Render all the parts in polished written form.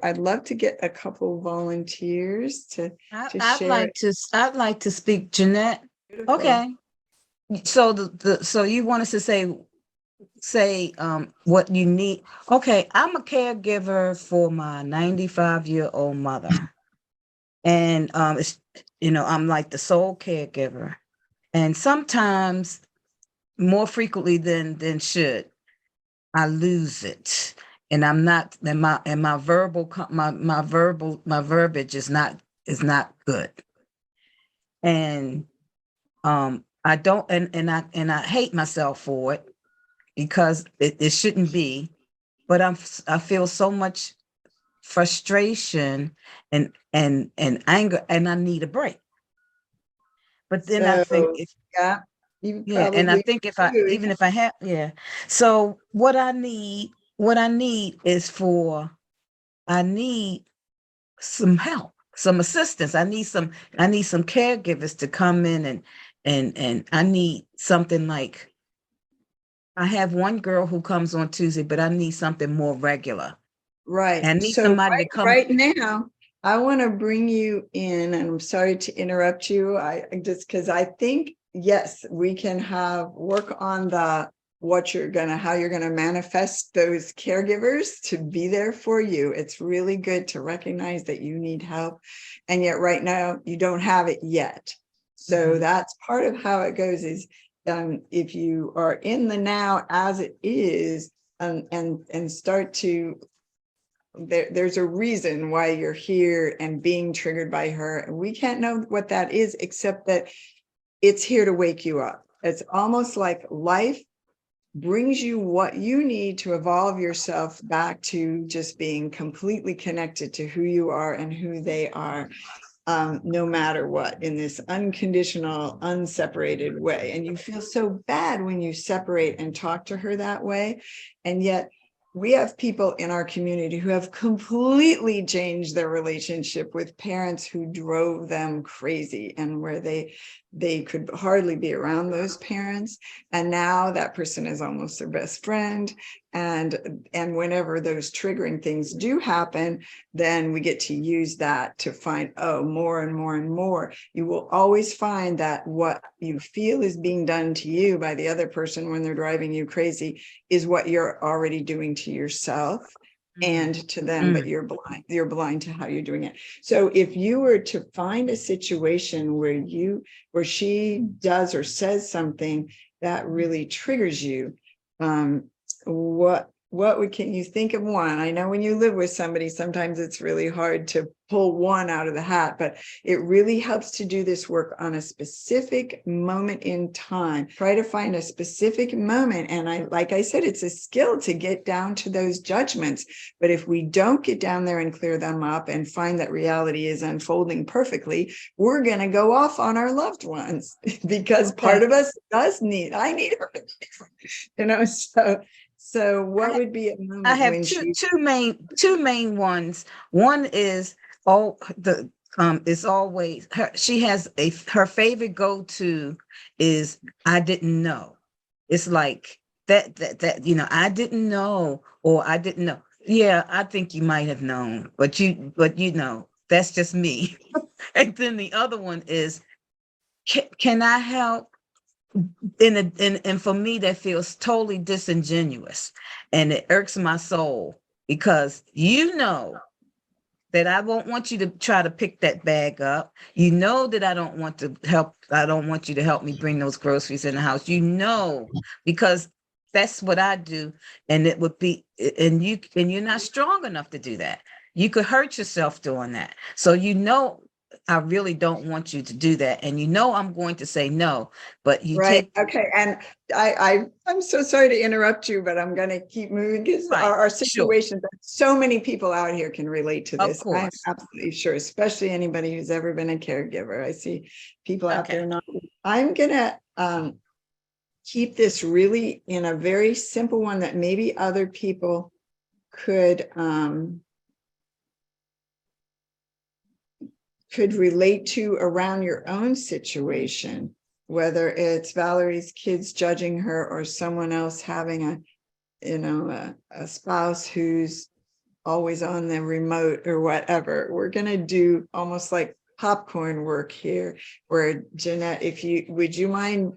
I'd love to get a couple volunteers to I'd share. I'd like to speak, Jeanette. Beautiful. Okay. So so you want us to say what you need. Okay, I'm a caregiver for my 95-year-old mother. And it's I'm like the sole caregiver. And sometimes more frequently than should, I lose it. And I'm not and my my verbiage is not good. And I don't and I hate myself for it because it shouldn't be, but I feel so much frustration and anger, and I need a break. But then I think So if yeah, you yeah, and I probably think if I do. even if I have yeah. So what I need is I need some help, some assistance. I need some caregivers to come in and I need something like I have one girl who comes on Tuesday, but I need something more regular. Right. And I need So somebody to come. right now, I want to bring you in, and I'm sorry to interrupt you. I just because I think yes, we can have work on the what you're gonna how you're gonna manifest those caregivers to be there for you. It's really good to recognize that you need help, and yet right now you don't have it yet. So Mhm. that's part of how it goes is if you are in the now as it is and start to there's a reason why you're here and being triggered by her. And we can't know what that is, except that it's here to wake you up. It's almost like life brings you what you need to evolve yourself back to just being completely connected to who you are and who they are, no matter what, in this unconditional, unseparated way. And you feel so bad when you separate and talk to her that way. And yet, we have people in our community who have completely changed their relationship with parents who drove them crazy and where they could hardly be around those parents, and now that person is almost their best friend. And whenever those triggering things do happen, then we get to use that to find, oh, more and more and more. You will always find that what you feel is being done to you by the other person when they're driving you crazy is what you're already doing to yourself Mm, and to them, but mm, you're blind to how you're doing it. So if you were to find a situation where she does or says something that really triggers you, can you think of one? I know when you live with somebody, sometimes it's really hard to pull one out of the hat, but it really helps to do this work on a specific moment in time. Try to find a specific moment. And like I said, it's a skill to get down to those judgments. But if we don't get down there and clear them up and find that reality is unfolding perfectly, we're going to go off on our loved ones because okay. part of us I need her, so what I would be a I moment have when she two main ones. One is all the is always her. She has her favorite go to is I didn't know. It's like that I didn't know, or I didn't know. Yeah, I think you might have known, but that's just me. And then the other one is can I help and for me that feels totally disingenuous, and it irks my soul because that I won't want you to try to pick that bag up. You know that I don't want you to help me bring those groceries in the house. Because that's what I do. And it would be and you're not strong enough to do that. You could hurt yourself doing that. So I really don't want you to do that. And I'm going to say no, but you right, take okay, and I'm so sorry to interrupt you, but I'm going to keep moving because right. our Sure. situation, so many people out here can relate to Of this. I'm course. absolutely sure, especially anybody who's ever been a caregiver. I see people out there Okay. not. I'm going to keep this really in a very simple one that maybe other people could relate to around your own situation, whether it's Valerie's kids judging her or someone else having a spouse who's always on the remote or whatever. We're going to do almost like popcorn work here, where Jeanette, would you mind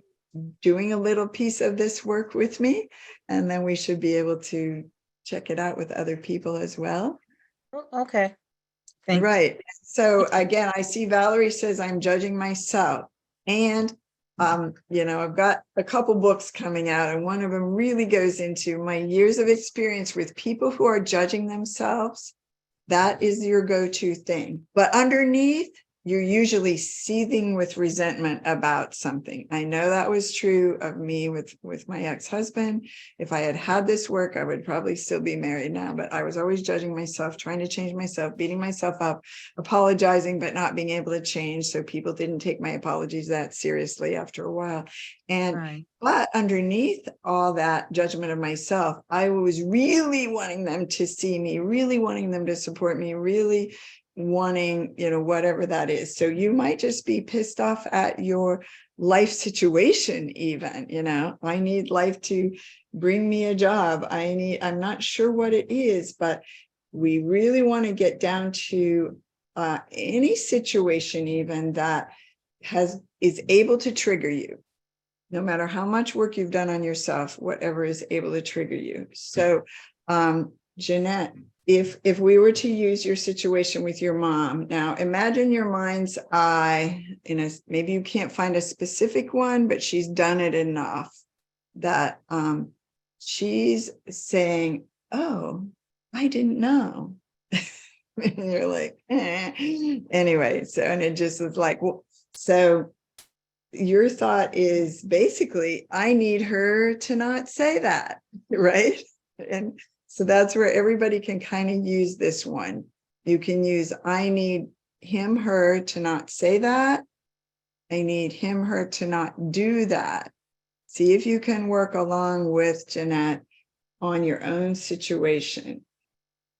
doing a little piece of this work with me? And then we should be able to check it out with other people as well. Okay. Thank you. Right. So again, I see Valerie says I'm judging myself. And I've got a couple books coming out, and one of them really goes into my years of experience with people who are judging themselves. That is your go-to thing. But underneath, you're usually seething with resentment about something. I know that was true of me with my ex-husband. If I had had this work, I would probably still be married now, but I was always judging myself, trying to change myself, beating myself up, apologizing, but not being able to change. So people didn't take my apologies that seriously after a while. And But underneath all that judgment of myself, I was really wanting them to see me, really wanting them to support me, really wanting, whatever that is. So you might just be pissed off at your life situation even, I need life to bring me a job. I'm not sure what it is, but we really want to get down to any situation even that is able to trigger you. No matter how much work you've done on yourself, whatever is able to trigger you. So, Jeanette, if we were to use your situation with your mom, now imagine your mind's eye, maybe you can't find a specific one, but she's done it enough that she's saying, oh, I didn't know. And you're like, Anyway, so, and it just was like, well, so your thought is basically, I need her to not say that, right? And so that's where everybody can kind of use this one. You can use, I need him, her to not say that. I need him, her to not do that. See if you can work along with Jeanette on your own situation.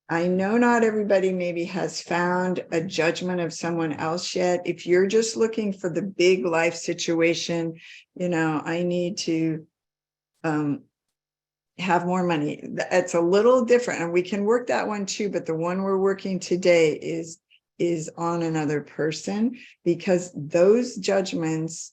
I know not everybody maybe has found a judgment of someone else yet. If you're just looking for the big life situation, I need to have more money. It's a little different, and we can work that one too. But the one we're working today is on another person, because those judgments,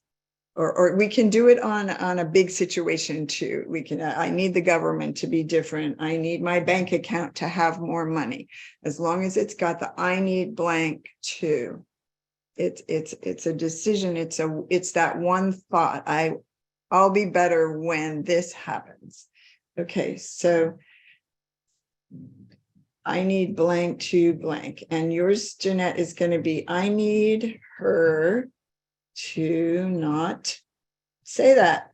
or we can do it on a big situation too. We can, I need the government to be different. I need my bank account to have more money. As long as it's got the I need blank too. It's a decision. It's that one thought. I'll be better when this happens. Okay, so I need blank to blank. And yours, Jeanette, is going to be, I need her to not say that.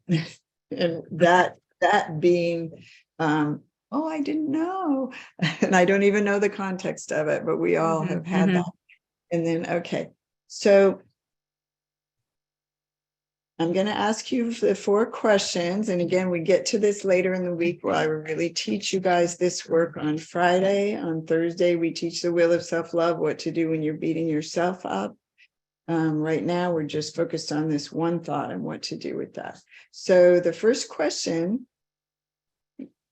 And that being, oh, I didn't know. And I don't even know the context of it, but we all have had that. And then, okay, so I'm going to ask you the 4 questions. And again, we get to this later in the week where I will really teach you guys this work on Friday. On Thursday, we teach the wheel of self-love, what to do when you're beating yourself up. Right now, we're just focused on this one thought and what to do with that. So the first question,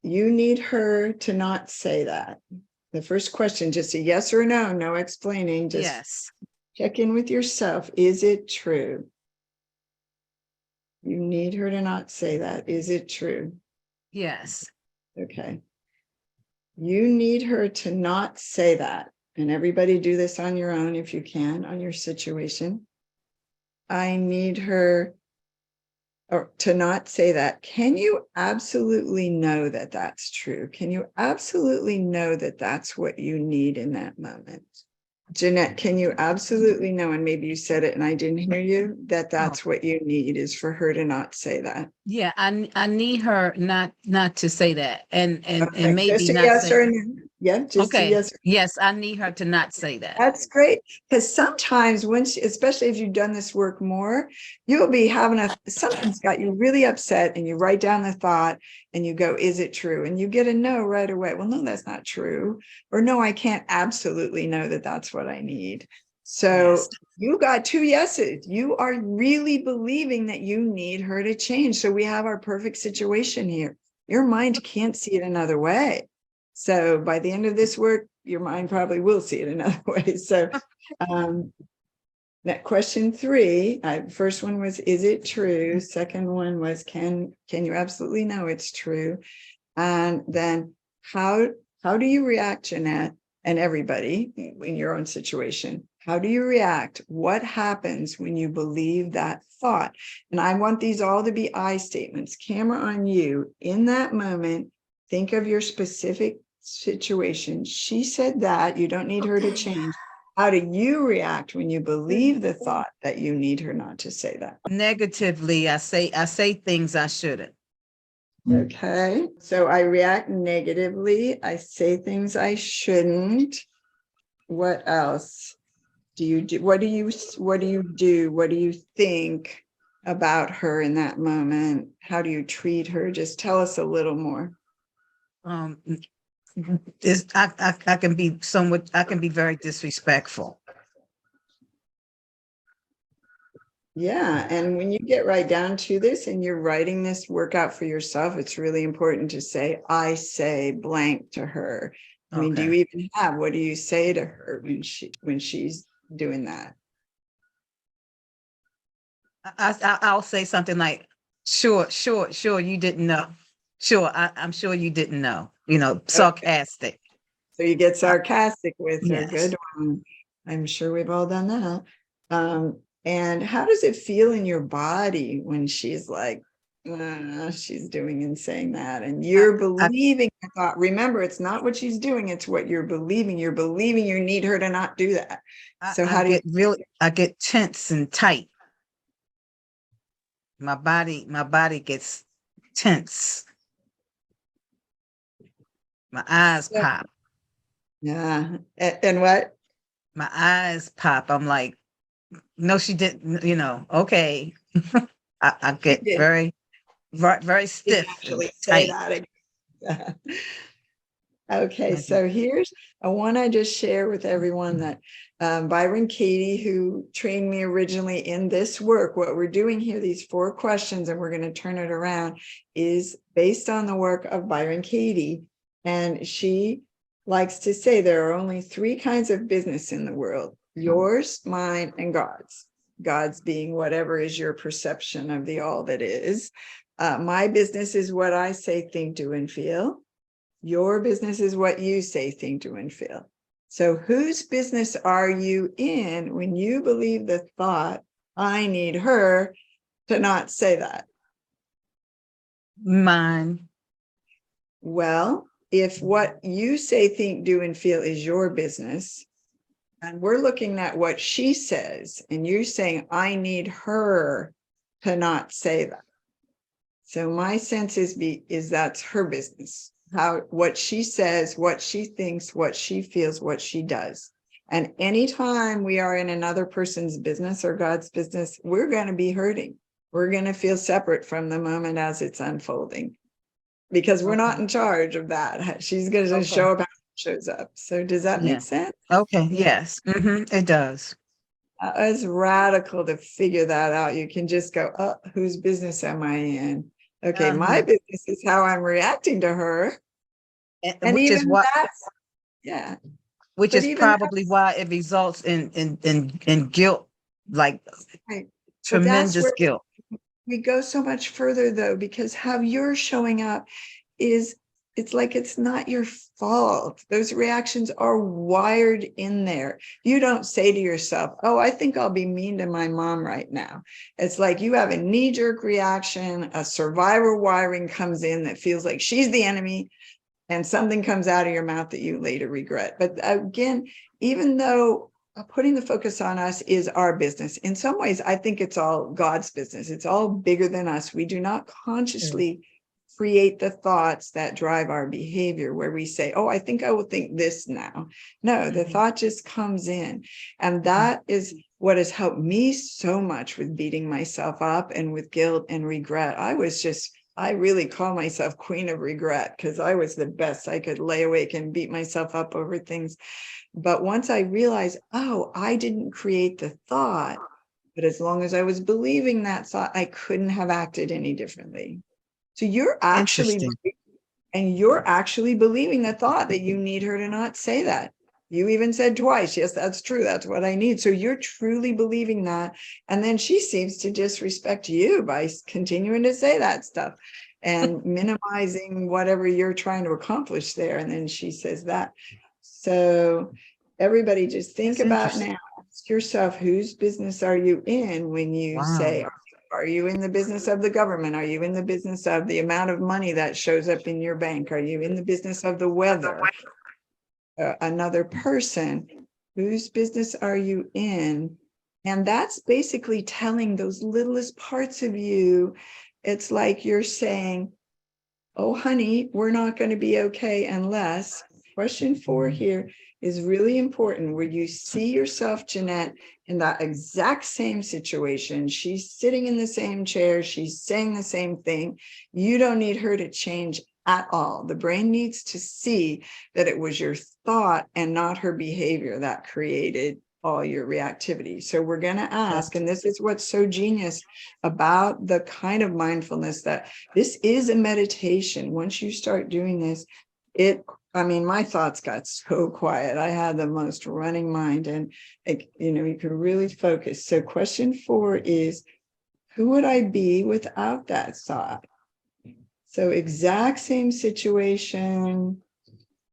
you need her to not say that. The first question, just a yes or no, no explaining. Just yes. Check in with yourself. Is it true? You need her to not say that. Is it true? Yes. Okay. You need her to not say that. And everybody do this on your own if you can, on your situation. I need her to not say that. Can you absolutely know that that's true? Can you absolutely know that that's what you need in that moment? Jeanette, can you absolutely know, and maybe you said it and I didn't hear you, that that's what you need, is for her to not say that? Yeah, I need her not to say that, and Okay. and maybe just a not yes say or no. Yeah, just a yes. Yes, I need her to not say that. That's great, because sometimes especially if you've done this work more, you'll be having something's got you really upset, and you write down the thought and you go, is it true? And you get a no right away. Well, no, that's not true. Or no, I can't absolutely know that that's what I need. So yes. You got 2 yeses. You are really believing that you need her to change. So we have our perfect situation here. Your mind can't see it another way. So by the end of this work, your mind probably will see it another way. So that question 3, first one was, is it true? Second one was, can you absolutely know it's true? And then how do you react, Jeanette, and everybody in your own situation? How do you react? What happens when you believe that thought? And I want these all to be I statements. Camera on you. In that moment, think of your specific situation. She said that. You don't need her to change. How do you react when you believe the thought that you need her not to say that? Negatively, I say things I shouldn't. Okay, so I react negatively. I say things I shouldn't. What else do you do? What do you do? What do you think about her in that moment? How do you treat her? Just tell us a little more. I can be very disrespectful. Yeah, and when you get right down to this and you're writing this workout for yourself, it's really important to say, I say blank to her. I mean, do you even have, what do you say to her when she's doing that? I'll say something like, sure, you didn't know. Sure, I'm sure you didn't know, sarcastic. So you get sarcastic with her. Yes. Good one. I'm sure we've all done that. And how does it feel in your body when she's like, she's doing and saying that, and you're believing the thought? Remember, it's not what she's doing, it's what you're believing. You're believing you need her to not do that. So I get tense and tight. My body gets tense. My eyes pop. Yeah. And what? My eyes pop. I'm like, no, she didn't, okay. I get very, very stiff. Actually say that again. Okay, so here's I want to just share with everyone that Byron Katie, who trained me originally in this work, what we're doing here, these 4 questions, and we're going to turn it around, is based on the work of Byron Katie. And she likes to say there are only 3 kinds of business in the world: yours, mine, and God's. God's being whatever is your perception of the all that is. My business is what I say, think, do, and feel. Your business is what you say, think, do, and feel. So whose business are you in when you believe the thought, I need her to not say that? Mine. Well, if what you say, think, do, and feel is your business, and we're looking at what she says, and you're saying, I need her to not say that. So my sense is that's her business. What she says, what she thinks, what she feels, what she does. And anytime we are in another person's business or God's business, we're going to be hurting. We're going to feel separate from the moment as it's unfolding, because we're not in charge of that. She's going to show up how it shows up. So does that make sense? Okay. Yes. It does. It's radical to figure that out. You can just go, oh, whose business am I in? Okay, my business is how I'm reacting to her. And which is what, which is probably why it results in guilt, like tremendous guilt. We go so much further though, because how you're showing up it's like it's not your fault. Those reactions are wired in there. You don't say to yourself, oh, I think I'll be mean to my mom right now. It's like you have a knee-jerk reaction, a survivor wiring comes in that feels like she's the enemy, and something comes out of your mouth that you later regret. But again, even though putting the focus on us is our business, in some ways, I think it's all God's business. It's all bigger than us. We do not consciously create the thoughts that drive our behavior, where we say, oh, I think I will think this now. No, the thought just comes in. And that is what has helped me so much with beating myself up and with guilt and regret. I really call myself queen of regret, because I was the best. I could lay awake and beat myself up over things. But once I realized, oh, I didn't create the thought, but as long as I was believing that thought, I couldn't have acted any differently. So you're actually And you're actually believing the thought that you need her to not say that. You even said twice, yes, that's true. That's what I need. So you're truly believing that. And then she seems to disrespect you by continuing to say that stuff and minimizing whatever you're trying to accomplish there. And then she says that. So everybody just think That's about interesting. now, ask yourself, whose business are you in when you say, Wow. are you in the business of the government? Are you in the business of the amount of money that shows up in your bank? Are you in the business of the weather? Another person? Whose business are you in? And that's basically telling those littlest parts of you. It's like you're saying, oh, honey, we're not going to be okay unless. Question 4 here is really important, where you see yourself, Jeanette, in that exact same situation. She's sitting in the same chair. She's saying the same thing. You don't need her to change at all. The brain needs to see that it was your thought and not her behavior that created all your reactivity. So we're going to ask, and this is what's so genius about the kind of mindfulness, that this is a meditation. Once you start doing this, my thoughts got so quiet. I had the most running mind, and you can really focus. So question 4 is, who would I be without that thought? So exact same situation,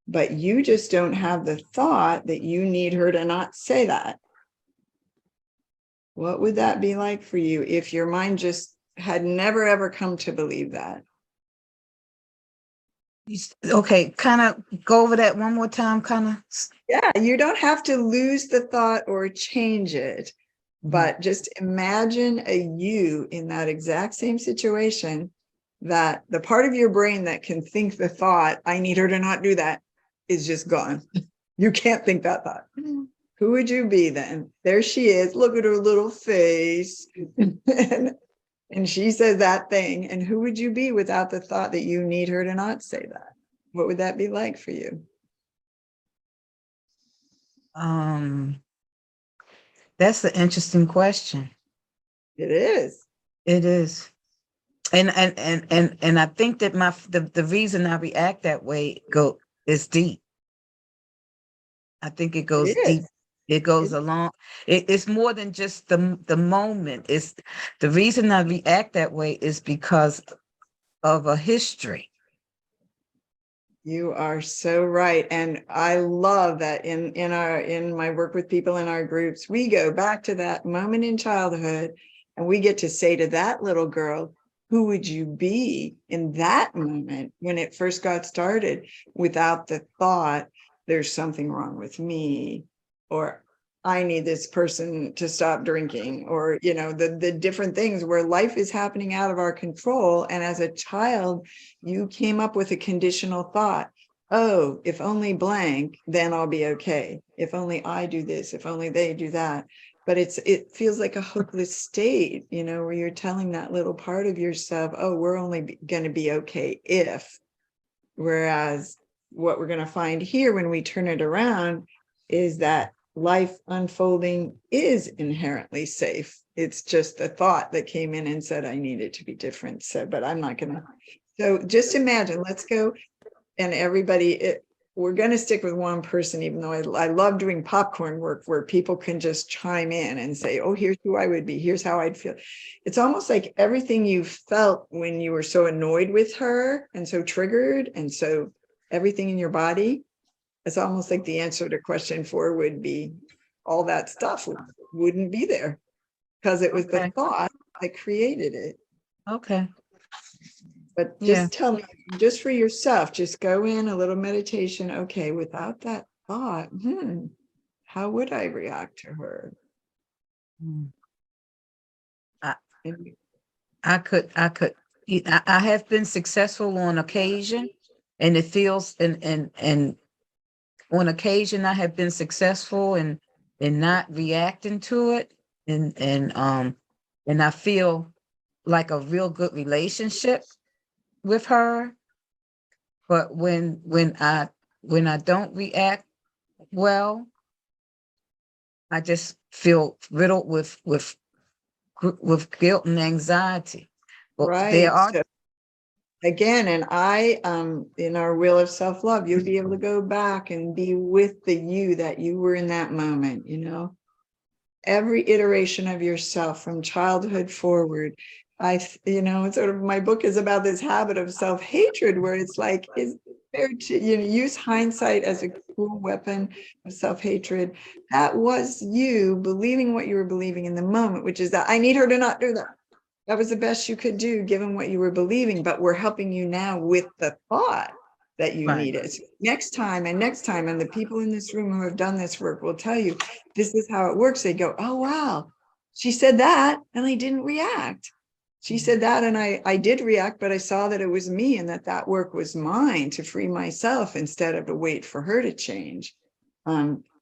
but you just don't have the thought that you need her to not say that. What would that be like for you if your mind just had never, ever come to believe that? Okay, kind of go over that one more time, kind of. Yeah, you don't have to lose the thought or change it, but just imagine a you in that exact same situation, that the part of your brain that can think the thought, I need her to not do that, is just gone. You can't think that thought. Who would you be then? There she is. Look at her little face. And she says that thing. And who would you be without the thought that you need her to not say that? What would that be like for you? That's an interesting question. It is. It is. And I think that the reason I react that way is deep. I think it It goes deep. is. It goes along. It's more than just the moment. It's the reason I react that way is because of a history. You are so right. And I love that in my work with people in our groups, we go back to that moment in childhood, and we get to say to that little girl, who would you be in that moment when it first got started, without the thought, there's something wrong with me, or I need this person to stop drinking, or the different things where life is happening out of our control. And as a child, you came up with a conditional thought. Oh, if only blank, then I'll be okay. If only I do this, if only they do that. But it feels like a hopeless state, where you're telling that little part of yourself, oh, we're only going to be okay if. Whereas what we're going to find here when we turn it around is that life unfolding is inherently safe. It's just the thought that came in and said, I need it to be different. So, but I'm not going to. So just imagine, let's go. And everybody, we're going to stick with one person, even though I love doing popcorn work where people can just chime in and say, oh, here's who I would be. Here's how I'd feel. It's almost like everything you felt when you were so annoyed with her and so triggered. And so everything in your body, it's almost like the answer to question 4 would be all that stuff wouldn't be there, because it was the thought that created it. Okay. But just tell me, just for yourself, just go in a little meditation. Okay, without that thought, how would I react to her? I could. I have been successful on occasion, and it feels and on occasion I have been successful in not reacting to it, and I feel like a real good relationship with her. But when I don't react well, I just feel riddled with guilt and anxiety. But Right. again, and I, in our wheel of self-love, you'll be able to go back and be with the you that you were in that moment, every iteration of yourself from childhood forward. Sort of my book is about this habit of self-hatred, where it's like, is fair to, use hindsight as a cruel weapon of self-hatred. That was you believing what you were believing in the moment, which is that I need her to not do that. That was the best you could do given what you were believing, but we're helping you now with the thought that you Right. need it. Next time, and the people in this room who have done this work will tell you, this is how it works. They go, oh, wow, she said that and I didn't react. She said that and I did react, but I saw that it was me and that work was mine to free myself instead of to wait for her to change.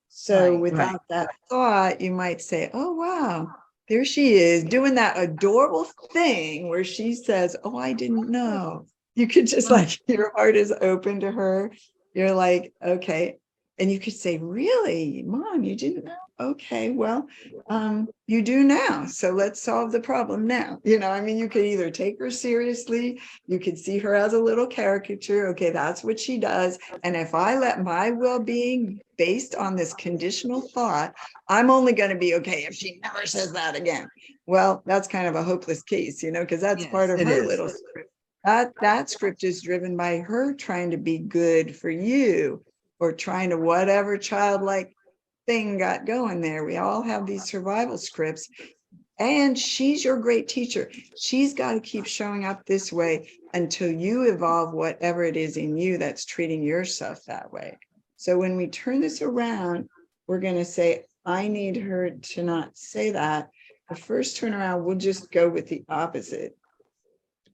So Right. without that thought, you might say, oh, wow, there she is doing that adorable thing where she says, oh, I didn't know. You could just like, your heart is open to her. You're like, okay. And you could say, really, Mom, you didn't know? Okay, well, you do now. So let's solve the problem now. You could either take her seriously, you could see her as a little caricature. Okay, that's what she does. And if I let my well-being based on this conditional thought, I'm only going to be okay if she never says that again. Well, that's kind of a hopeless case, because that's part Yes, of it her is. little script. That script is driven by her trying to be good for you, or trying to whatever childlike thing got going there. We all have these survival scripts, and she's your great teacher. She's got to keep showing up this way until you evolve whatever it is in you that's treating yourself that way. So when we turn this around, we're going to say, I need her to not say that. The first turnaround, we'll just go with the opposite,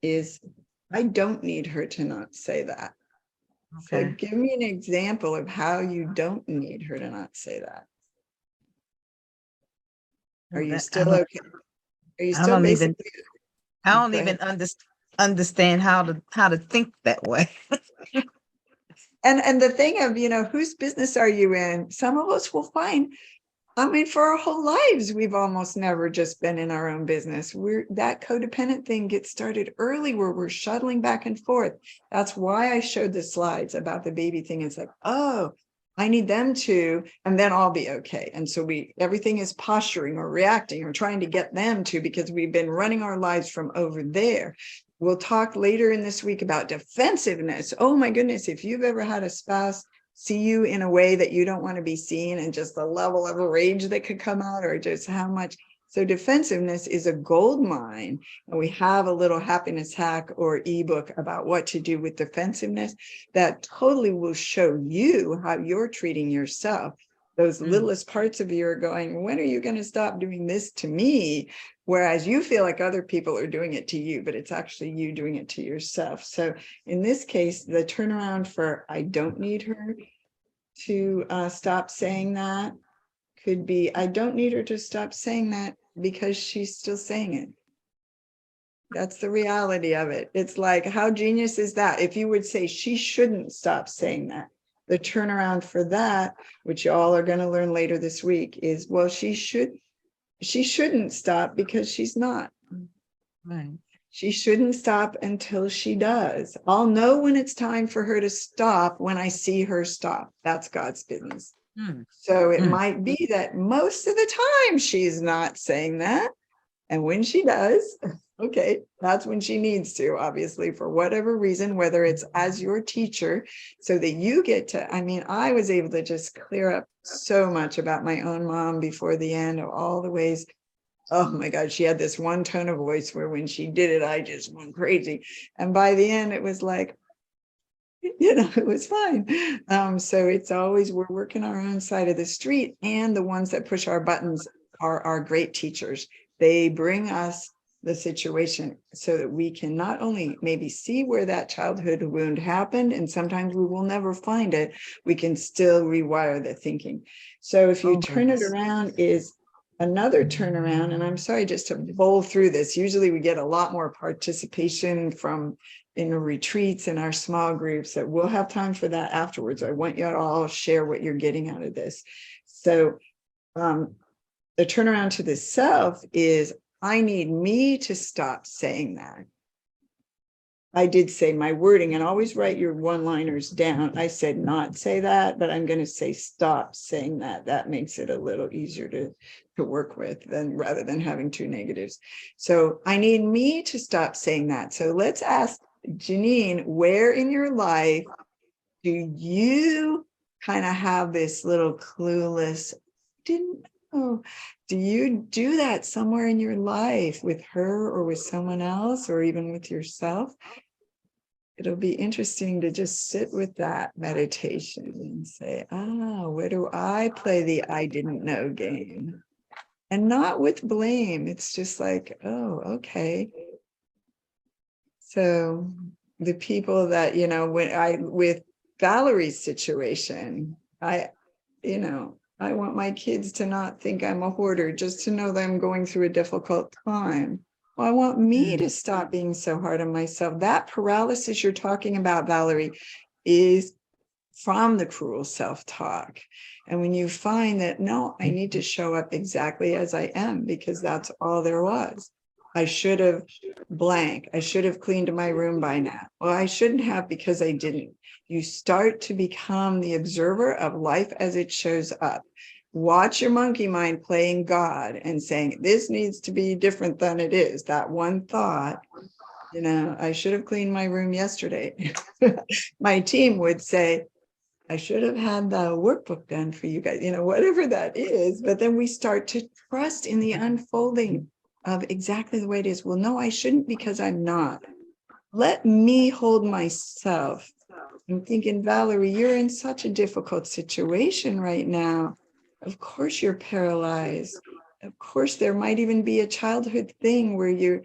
is I don't need her to not say that. So Okay. give me an example of how you don't need her to not say that. Are you still okay? Are you I still don't even basically? I don't Go even ahead. understand how to think that way. And the thing of, whose business are you in? Some of us will find, for our whole lives, we've almost never just been in our own business. That codependent thing gets started early where we're shuttling back and forth. That's why I showed the slides about the baby thing. It's like, oh, I need them to, and then I'll be okay. And so everything is posturing or reacting or trying to get them to, because we've been running our lives from over there. We'll talk later in this week about defensiveness. Oh my goodness, if you've ever had a spouse see you in a way that you don't want to be seen, and just the level of rage that could come out, or just how much. So defensiveness is a gold mine. And we have a little happiness hack or ebook about what to do with defensiveness that totally will show you how you're treating yourself. Those littlest parts of you are going, when are you going to stop doing this to me? Whereas you feel like other people are doing it to you, but it's actually you doing it to yourself. So in this case, the turnaround for I don't need her to stop saying that could be, I don't need her to stop saying that because she's still saying it. That's the reality of it. It's like, how genius is that? If you would say she shouldn't stop saying that, the turnaround for that, which y'all are going to learn later this week, is, well, she shouldn't stop because she's not. Right. She shouldn't stop until she does. I'll know when it's time for her to stop when I see her stop. That's God's business. So it might be that most of the time she's not saying that. And when she does, okay, that's when she needs to, obviously, for whatever reason, whether it's as your teacher, so that you get to, I was able to just clear up so much about my own mom before the end of all the ways. Oh my God, she had this one tone of voice where when she did it, I just went crazy. And by the end, it was like, it was fine. So it's always, we're working our own side of the street, and the ones that push our buttons are our great teachers. They bring us the situation so that we can not only maybe see where that childhood wound happened, and sometimes we will never find it, we can still rewire the thinking. So if you turn it around is another turnaround, and I'm sorry just to bowl through this. Usually we get a lot more participation from in retreats in our small groups, that we'll have time for that afterwards. I want you to all share what you're getting out of this. So the turnaround to the self is, I need me to stop saying that. I did say my wording, and always write your one-liners down. I said not say that, but I'm going to say stop saying that. That makes it a little easier to work with than rather than having two negatives. So I need me to stop saying that. So let's ask Janine, where in your life do you kind of have this little clueless, didn't know? Do you do that somewhere in your life with her or with someone else or even with yourself? It'll be interesting to just sit with that meditation and say, where do I play the I didn't know game? And not with blame. It's just like, oh, okay. So the people that, with Valerie's situation, I want my kids to not think I'm a hoarder, just to know that I'm going through a difficult time. Well, I want me to stop being so hard on myself. That paralysis you're talking about, Valerie, is from the cruel self-talk. And when you find that, no, I need to show up exactly as I am, because that's all there was. I should have blank. I should have cleaned my room by now. Well, I shouldn't have, because I didn't. You start to become the observer of life as it shows up. Watch your monkey mind playing God and saying, this needs to be different than it is. That one thought, I should have cleaned my room yesterday. My team would say, I should have had the workbook done for you guys, whatever that is. But then we start to trust in the unfolding of exactly the way it is. Well, no, I shouldn't, because I'm not. Let me hold myself. I'm thinking, Valerie, you're in such a difficult situation right now. Of course you're paralyzed. Of course, there might even be a childhood thing where you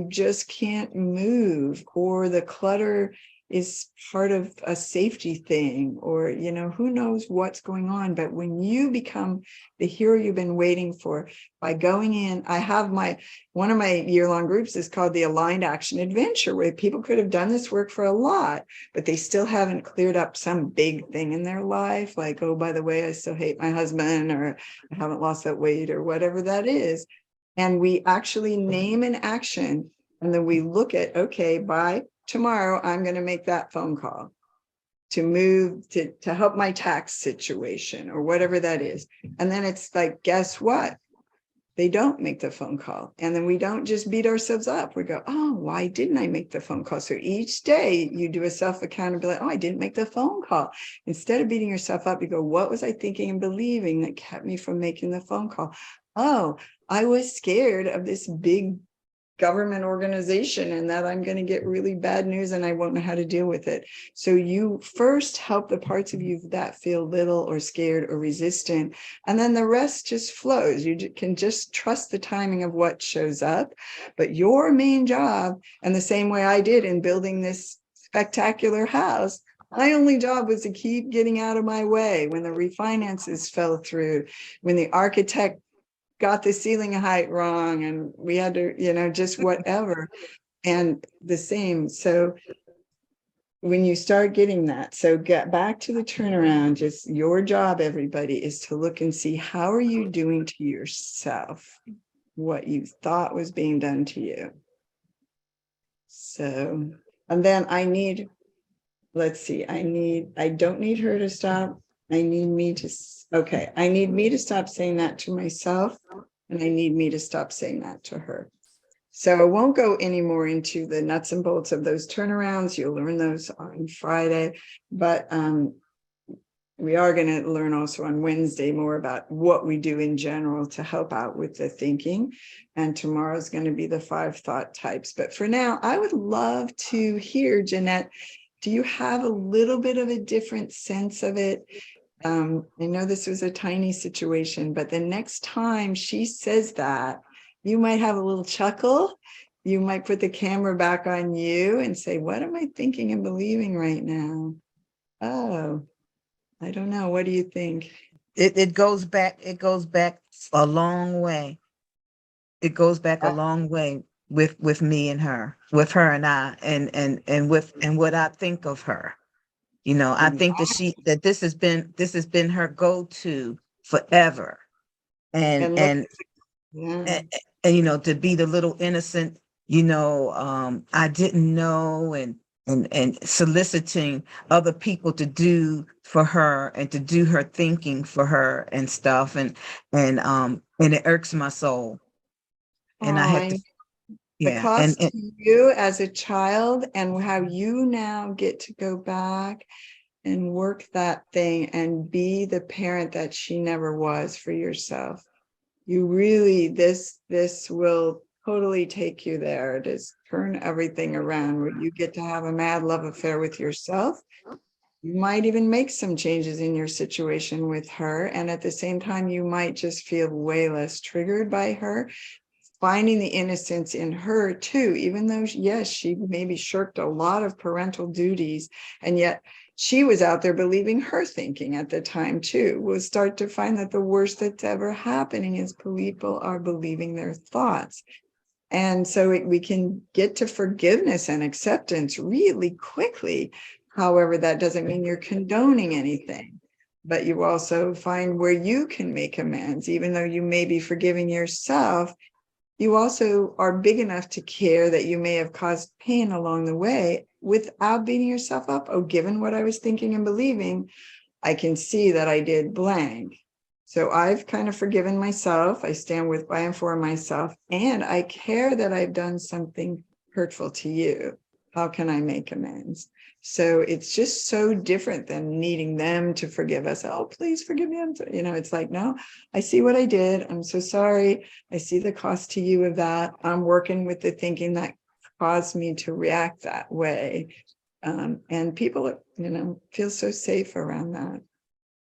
just can't move, or the clutter is part of a safety thing, or who knows what's going on. But when you become the hero you've been waiting for by going in, I have one of my year-long groups is called the Aligned Action Adventure, where people could have done this work for a lot, but they still haven't cleared up some big thing in their life, like, oh, by the way, I still hate my husband, or I haven't lost that weight, or whatever that is. And we actually name an action, and then we look at, okay, by tomorrow, I'm going to make that phone call to move to help my tax situation, or whatever that is. And then it's like, guess what? They don't make the phone call. And then we don't just beat ourselves up. We go, oh, why didn't I make the phone call? So each day you do a self-accountability. Oh, I didn't make the phone call. Instead of beating yourself up, you go, what was I thinking and believing that kept me from making the phone call? Oh, I was scared of this big government organization, and that I'm going to get really bad news and I won't know how to deal with it. So you first help the parts of you that feel little or scared or resistant, and then the rest just flows. You can just trust the timing of what shows up. But your main job, and the same way I did in building this spectacular house, my only job was to keep getting out of my way when the refinances fell through, when the architect got the ceiling height wrong, and we had to, just whatever. And the same. So when you start getting that, so get back to the turnaround, just your job, everybody, is to look and see, how are you doing to yourself what you thought was being done to you? So, and then I don't need her to stop. I need me to stop saying that to myself, and I need me to stop saying that to her. So I won't go any more into the nuts and bolts of those turnarounds. You'll learn those on Friday, but we are going to learn also on Wednesday more about what we do in general to help out with the thinking. And tomorrow's going to be the 5 thought types. But for now, I would love to hear, Jeanette, do you have a little bit of a different sense of it? I know this was a tiny situation, but the next time she says that, you might have a little chuckle. You might put the camera back on you and say, what am I thinking and believing right now? Oh, I don't know. What do you think? It goes back a long way. It goes back a long way with me and her, with her and I, and what I think of her. I think that this has been her go-to forever. And yeah. and to be the little innocent I didn't know, and soliciting other people to do for her and to do her thinking for her and stuff. And it irks my soul. And I Oh, have to, the yeah. cost to you as a child and how you now get to go back and work that thing and be the parent that she never was for yourself. You really, this will totally take you there. Just turn everything around where you get to have a mad love affair with yourself. You might even make some changes in your situation with her. And at the same time, you might just feel way less triggered by her, finding the innocence in her too, even though, yes, she maybe shirked a lot of parental duties, and yet she was out there believing her thinking at the time too. We'll start to find that the worst that's ever happening is people are believing their thoughts. And so we can get to forgiveness and acceptance really quickly. However, that doesn't mean you're condoning anything, but you also find where you can make amends, even though you may be forgiving yourself. You also are big enough to care that you may have caused pain along the way without beating yourself up. Oh, given what I was thinking and believing, I can see that I did blank. So I've kind of forgiven myself. I stand with, by, and for myself, and I care that I've done something hurtful to you. How can I make amends? So it's just so different than needing them to forgive us. Oh, please forgive me. It's like, no, I see what I did. I'm so sorry. I see the cost to you of that. I'm working with the thinking that caused me to react that way. And people, feel so safe around that.